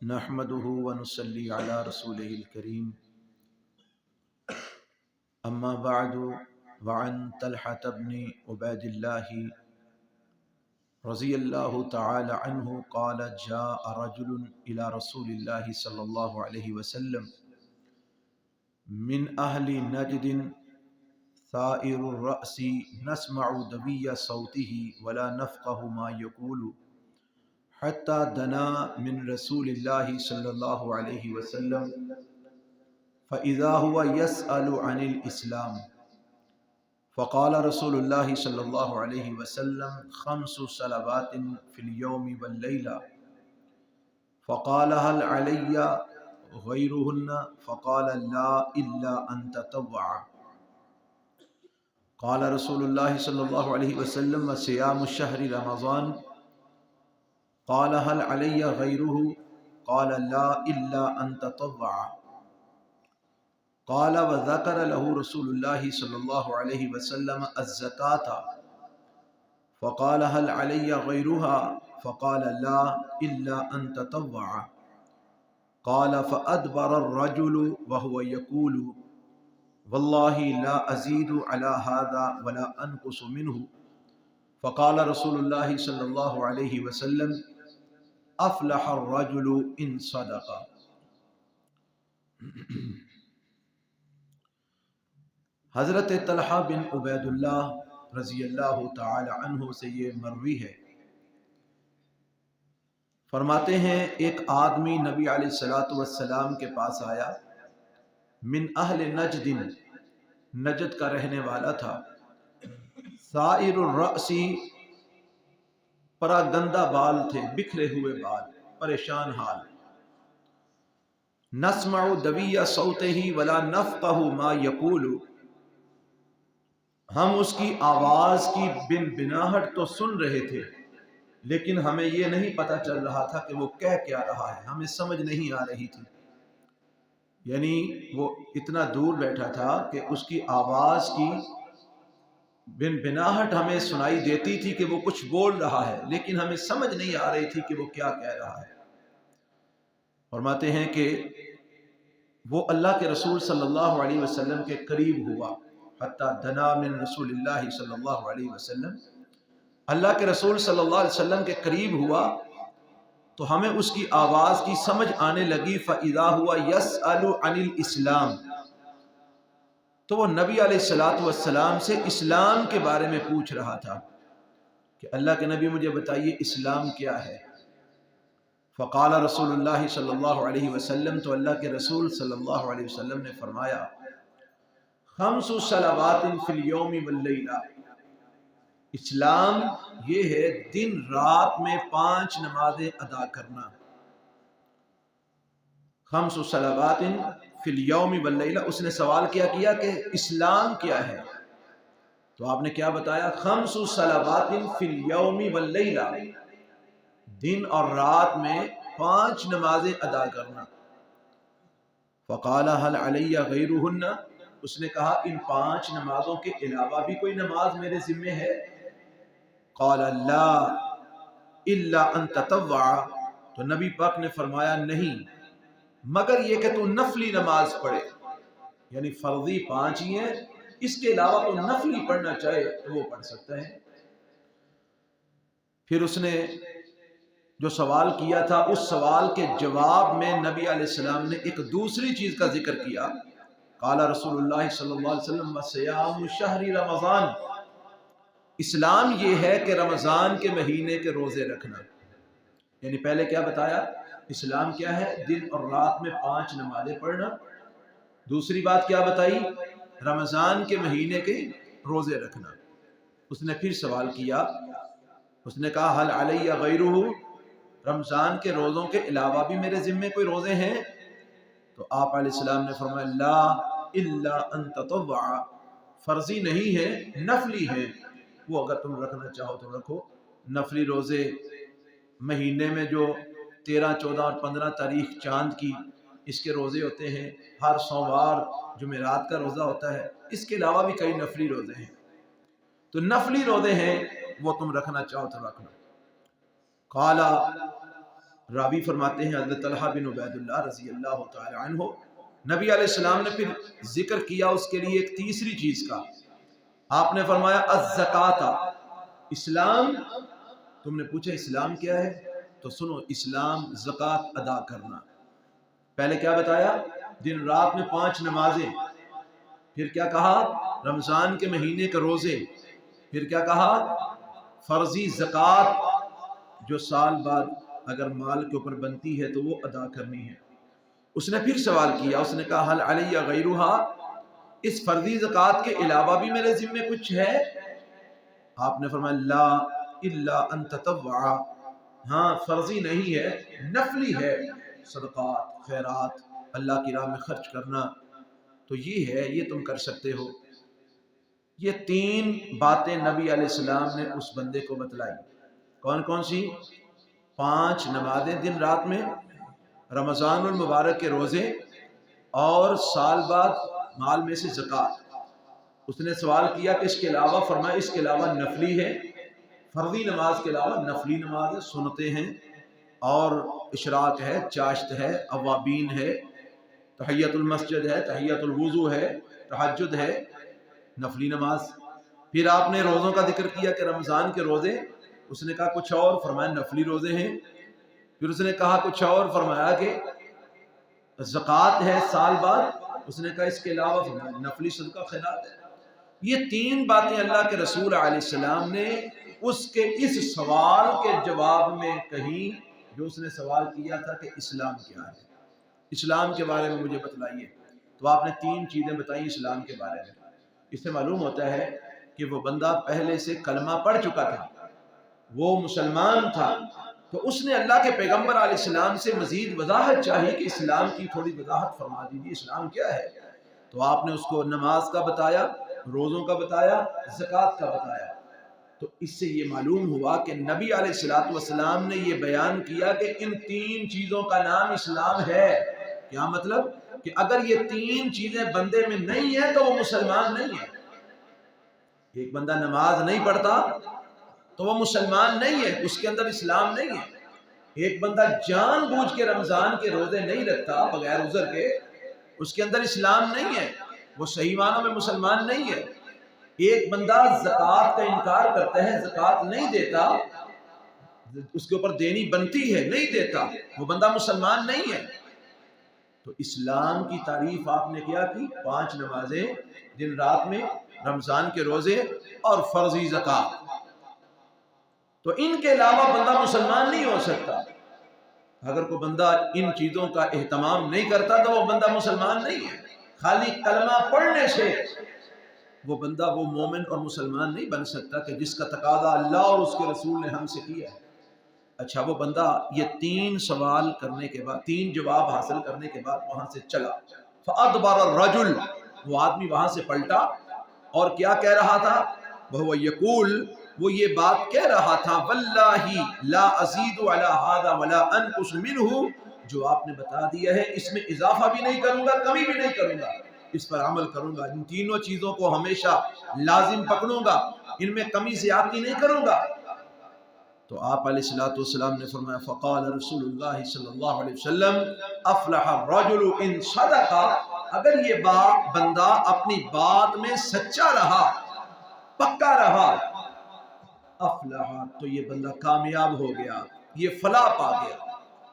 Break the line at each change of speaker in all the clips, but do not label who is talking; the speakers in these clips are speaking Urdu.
نحمده ونصلي على رسوله الكريم أما بعد وعن طلحة بن عبيد الله رضي الله تعالى عنه قال جاء رجل إلى رسول الله صلى الله عليه وسلم من أهل نجد ثائر الرأس نسمع دوي صوته ولا نفقه ما يقول حتى دنا من رسول الله صلى الله عليه وسلم فإذا هو يسأل عن الإسلام فقال رسول الله صلى الله عليه وسلم 5 صلوات في اليوم والليلة فقال هل علي غيرهن فقال لا إلا أن تطوع قال رسول الله صلى الله عليه وسلم وصيام الشهر رمضان قال هل علي غيره قال لا إلا أن تطوع قال وذكر له رسول الله صلى الله عليه وسلم الزكاة فقال هل علي غيرها فقال لا إلا أن تطوع قال فأدبر الرجل وهو يقول والله لا أزيد على هذا ولا أنقص منه فقال رسول الله صلى الله عليه وسلم أفلح الرجل إن صدق. حضرت طلحہ بن عبید اللہ رضی اللہ تعالی عنہ سے یہ مروی ہے، فرماتے ہیں ایک آدمی نبی علیہ الصلوۃ والسلام کے پاس آیا، من اہل نجد، نجد کا رہنے والا تھا، ثائر الرأس، پراگندہ بال تھے، بکھرے ہوئے بال، پریشان حال، نسمع دوی صوتہ ولا نفقہ ما یقول، ہم اس کی آواز کی بن بناہٹ تو سن رہے تھے لیکن ہمیں یہ نہیں پتہ چل رہا تھا کہ وہ کہہ کیا رہا ہے، ہمیں سمجھ نہیں آ رہی تھی. یعنی وہ اتنا دور بیٹھا تھا کہ اس کی آواز کی بن بناہٹ ہمیں سنائی دیتی تھی کہ وہ کچھ بول رہا ہے لیکن ہمیں سمجھ نہیں آ رہی تھی کہ وہ کیا کہہ رہا ہے. فرماتے ہیں کہ وہ اللہ کے رسول صلی اللہ علیہ وسلم کے قریب ہوا، حتی دنا من رسول اللہ صلی اللہ علیہ وسلم، اللہ کے رسول صلی اللہ علیہ وسلم کے قریب ہوا تو ہمیں اس کی آواز کی سمجھ آنے لگی. فَإِذَا هُوَ يَسْأَلُ عَنِ الْإِسْلَامِ، تو وہ نبی علیہ الصلوۃ والسلام سے اسلام کے بارے میں پوچھ رہا تھا کہ اللہ کے نبی مجھے بتائیے اسلام کیا ہے. فقال رسول اللہ صلی اللہ علیہ وسلم، تو اللہ کے رسول صلی اللہ علیہ وسلم نے فرمایا 5 صلوات فی اليوم واللیلہ، اسلام یہ ہے دن رات میں 5 نمازیں ادا کرنا. 5 صلوات فی اليوم واللیلہ. اس نے سوال کیا کہ اسلام کیا ہے؟ تو آپ نے کیا بتایا؟ 5 صلوات فی اليوم واللیلہ، دن اور رات میں 5 نمازیں ادا کرنا. فقال هل علی غیرہن، اس نے کہا ان 5 نمازوں کے علاوہ بھی کوئی نماز میرے ذمے ہے؟ قال لا الا ان تطوع، تو نبی پاک نے فرمایا نہیں مگر یہ کہ تو نفلی نماز پڑھے، یعنی فرضی 5 ہی ہیں، اس کے علاوہ تو نفلی پڑھنا چاہے تو وہ پڑھ سکتا ہے. پھر اس نے جو سوال کیا تھا اس سوال کے جواب میں نبی علیہ السلام نے ایک دوسری چیز کا ذکر کیا. قال رسول اللہ صلی اللہ علیہ وسلم وصیام شہر رمضان، اسلام یہ ہے کہ رمضان کے مہینے کے روزے رکھنا. یعنی پہلے کیا بتایا؟ اسلام کیا ہے؟ دن اور رات میں 5 نمازیں پڑھنا. دوسری بات کیا بتائی؟ رمضان کے مہینے کے روزے رکھنا. اس نے پھر سوال کیا، اس نے کہا حل علی غیرہ، رمضان کے روزوں کے علاوہ بھی میرے ذمے کوئی روزے ہیں؟ تو آپ علیہ السلام نے فرمایا لا الا ان تطوع، فرضی نہیں ہے، نفلی ہے، وہ اگر تم رکھنا چاہو تو رکھو. نفلی روزے مہینے میں جو 13، 14 اور 15 تاریخ چاند کی اس کے روزے ہوتے ہیں، ہر سوموار جمعرات کا روزہ ہوتا ہے، اس کے علاوہ بھی کئی نفلی روزے ہیں. تو نفلی روزے ہیں وہ تم رکھنا چاہو تو رکھنا. قال راوی فرماتے ہیں حضرت طلحہ بن عبید اللہ رضی اللہ تعالی عنہ، نبی علیہ السلام نے پھر ذکر کیا اس کے لیے ایک تیسری چیز کا. آپ نے فرمایا الزکات، اسلام. تم نے پوچھا اسلام کیا ہے؟ تو سنو، اسلام زکات ادا کرنا. پہلے کیا بتایا؟ دن رات میں 5 نمازیں. پھر کیا کہا؟ رمضان کے مہینے کے روزے. پھر کیا کہا؟ فرضی زکات جو سال بعد اگر مال کے اوپر بنتی ہے تو وہ ادا کرنی ہے. اس نے پھر سوال کیا، اس نے کہا حل علی غیرہا، اس فرضی زکات کے علاوہ بھی میرے ذمہ کچھ ہے؟ آپ نے فرمایا لا الا ان تطوع، ہاں فرضی نہیں ہے، نفلی ہے. صدقات، خیرات، اللہ کی راہ میں خرچ کرنا، تو یہ ہے، یہ تم کر سکتے ہو. یہ 3 باتیں نبی علیہ السلام نے اس بندے کو بتلائی. کون کون سی؟ 5 نمازیں دن رات میں، رمضان المبارک کے روزے، اور سال بعد مال میں سے زکات. اس نے سوال کیا کہ اس کے علاوہ؟ فرمایا اس کے علاوہ نفلی ہے، فرضی نماز کے علاوہ نفلی نماز ہے، سنتیں ہیں، اور اشراق ہے، چاشت ہے، اوابین ہے، تحیت المسجد ہے، تحیت الوضو ہے، تہجد ہے، نفلی نماز. پھر آپ نے روزوں کا ذکر کیا کہ رمضان کے روزے. اس نے کہا کچھ اور؟ فرمایا نفلی روزے ہیں. پھر اس نے کہا کچھ اور؟ فرمایا کہ زکات ہے سال بعد. اس نے کہا اس کے علاوہ؟ فرمایا نفلی صدقہ خیرات ہے. یہ 3 باتیں اللہ کے رسول علیہ السلام نے اس کے اس سوال کے جواب میں کہیں، جو اس نے سوال کیا تھا کہ اسلام کیا ہے، اسلام کے بارے میں مجھے بتلائیے. تو آپ نے 3 چیزیں بتائیں اسلام کے بارے میں. اس سے معلوم ہوتا ہے کہ وہ بندہ پہلے سے کلمہ پڑھ چکا تھا، وہ مسلمان تھا. تو اس نے اللہ کے پیغمبر علیہ السلام سے مزید وضاحت چاہی کہ اسلام کی تھوڑی وضاحت فرما دیجیے، اسلام کیا ہے. تو آپ نے اس کو نماز کا بتایا، روزوں کا بتایا، زکوٰۃ کا بتایا. تو اس سے یہ معلوم ہوا کہ نبی علیہ الصلوۃ والسلام نے یہ بیان کیا کہ ان 3 چیزوں کا نام اسلام ہے. کیا مطلب؟ کہ اگر یہ 3 چیزیں بندے میں نہیں ہیں تو وہ مسلمان نہیں ہے. ایک بندہ نماز نہیں پڑھتا تو وہ مسلمان نہیں ہے، اس کے اندر اسلام نہیں ہے. ایک بندہ جان بوجھ کے رمضان کے روزے نہیں رکھتا بغیر عذر کے، اس کے اندر اسلام نہیں ہے، وہ صحیح معنوں میں مسلمان نہیں ہے. ایک بندہ زکوٰۃ کا انکار کرتا ہے، زکوٰۃ نہیں دیتا، اس کے اوپر دینی بنتی ہے نہیں دیتا، وہ بندہ مسلمان نہیں ہے. تو اسلام کی تعریف آپ نے کیا کی؟ 5 نمازیں دن رات میں، رمضان کے روزے، اور فرضی زکوٰۃ. تو ان کے علاوہ بندہ مسلمان نہیں ہو سکتا. اگر کوئی بندہ ان چیزوں کا اہتمام نہیں کرتا تو وہ بندہ مسلمان نہیں ہے. خالی کلمہ پڑھنے سے وہ بندہ وہ مومن اور مسلمان نہیں بن سکتا کہ جس کا تقاضا اللہ اور اس کے رسول نے ہم سے کیا ہے. اچھا، وہ بندہ یہ 3 سوال کرنے کے بعد، 3 جواب حاصل کرنے کے بعد وہاں سے چلا. فَأَدْبَرَ الرَّجُلُ، وہ آدمی وہاں سے پلٹا، اور کیا کہہ رہا تھا؟ وَهُوَ يَقُولُ، وہ یہ بات کہہ رہا تھا، وَاللَّهِ لَا أَزِيدُ عَلَى هَذَا وَلَا أَنْقُصُ مِنْهُ، جو آپ نے بتا دیا ہے اس میں اضافہ بھی نہیں کروں گا، کمی بھی نہیں کروں گا، اس پر عمل کروں گا. ان تینوں چیزوں کو ہمیشہ لازم پکڑوں گا، ان میں کمی زیادتی نہیں کروں گا. تو آپ علیہ الصلوۃ والسلام نے فرمایا فقال رسول اللہ صلی اللہ علیہ وسلم افلح الرجل ان صدق، اگر یہ بندہ اپنی بات میں سچا رہا، پکا رہا، افلح، تو یہ بندہ کامیاب ہو گیا، یہ فلاح پا گیا.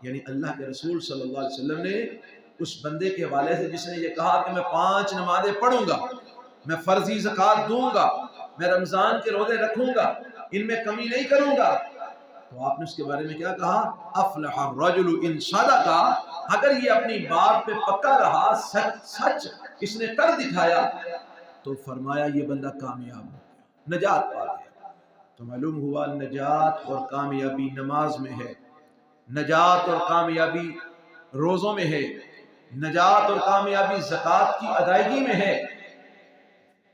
یعنی اللہ کے رسول صلی اللہ علیہ وسلم نے اس بندے کے حوالے سے جس نے یہ کہا کہ میں 5 نمازیں پڑھوں گا، میں فرضی زکوٰۃ دوں گا، میں رمضان کے روزے رکھوں گا، ان میں کمی نہیں کروں گا، تو آپ نے اس کے بارے میں کیا کہا؟ افلح الرجل ان صدق، اگر یہ اپنی بات پہ پکا رہا، سچ اس نے کر دکھایا، تو فرمایا یہ بندہ کامیاب ہو گیا، نجات پا گیا. تو معلوم ہوا نجات اور کامیابی نماز میں ہے، نجات اور کامیابی روزوں میں ہے، نجات اور کامیابی زکوٰۃ کی ادائیگی میں ہے،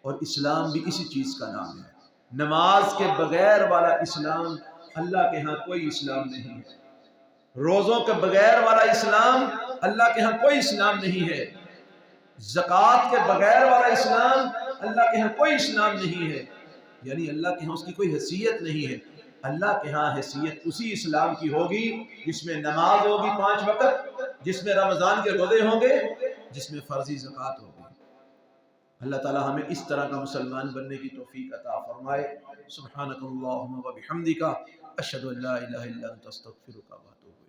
اور اسلام بھی اسی چیز کا نام ہے. نماز کے بغیر والا اسلام اللہ کے ہاں کوئی اسلام نہیں ہے. روزوں کے بغیر والا اسلام اللہ کے ہاں کوئی اسلام نہیں ہے. زکوٰۃ کے بغیر والا اسلام اللہ کے ہاں کوئی اسلام نہیں ہے. یعنی اللہ کے ہاں اس کی کوئی حیثیت نہیں ہے. اللہ کے ہاں حیثیت اسی اسلام کی ہوگی جس میں نماز ہوگی 5 وقت، جس میں رمضان کے روزے ہوں گے، جس میں فرضی زکوٰۃ ہوگی۔ اللہ تعالی ہمیں اس طرح کا مسلمان بننے کی توفیق عطا فرمائے۔ سبحانک اللہم و بحمدک، اشہد ان لا الہ الا انت، استغفرک و اتوب